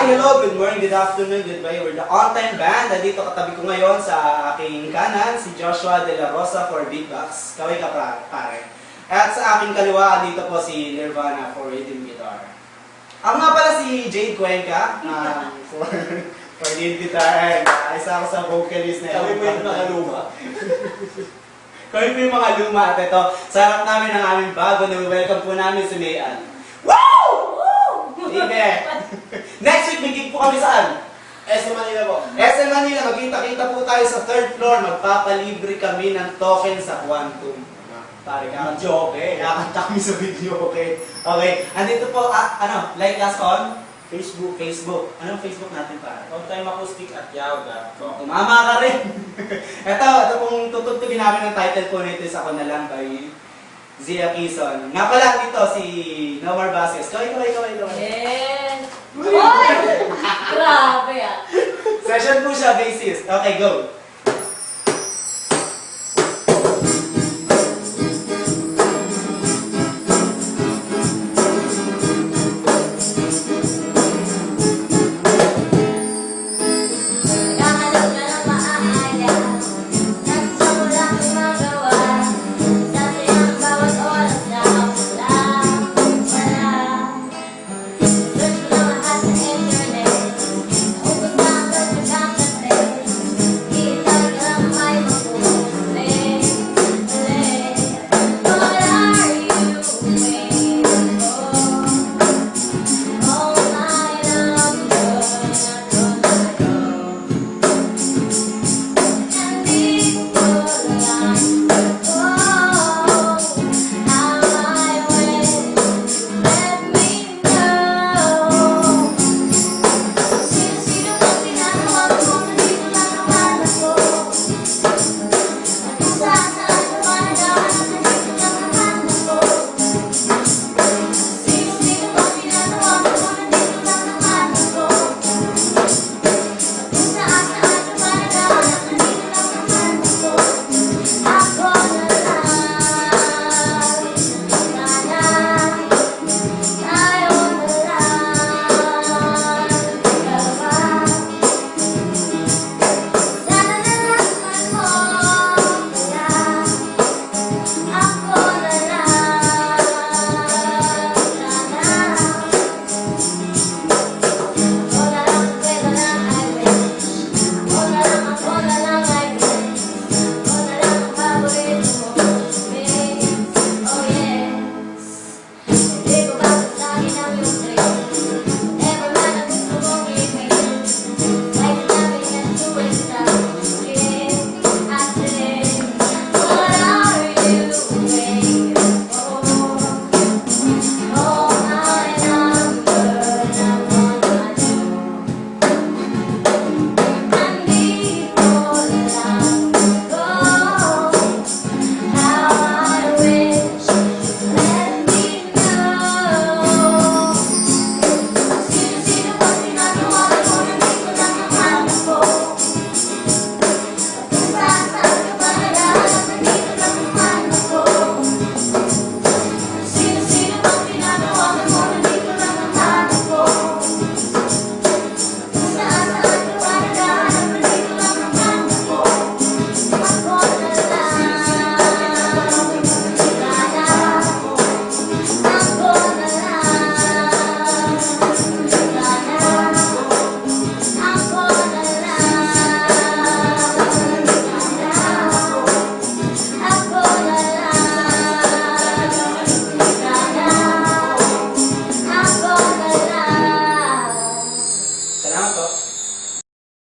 Hi, hello, good morning, good afternoon, goodbye. We're the on-time band. Nandito katabi ko ngayon sa aking kanan, si Joshua De La Rosa for beatbox. Kaway ka pare. At sa aking kaliwa, dito po si Nirvana for rhythm guitar. Ako nga pala si Jade Cuenca for lead guitar. Isa ako sa vocalist na Kami po yung mga luma. Kami po yung mga luma. At ito, sa harap namin ang aming bago na welcome po namin si Mayan. Woo! Sige. Next week, may gig po kami saan? SM Manila po. SM Manila, magkita-kita po tayo sa third floor. Magpapalibre kami ng token sa Quantum. Pare ka. Joke. Kakanta kami sa video, okay? Okay, andito po, like us on? Facebook. Anong Facebook natin pare? On-time acoustic at yahoo.com. Tumama ka rin. ito pong tutugtugin namin ng title po nito is Ako Na Lang by Zia Quezon. Nga pala dito si Nomar Vasquez. Kaway. Yes! Uy! Grabe ah! Session po siya, bassist. Okay, go.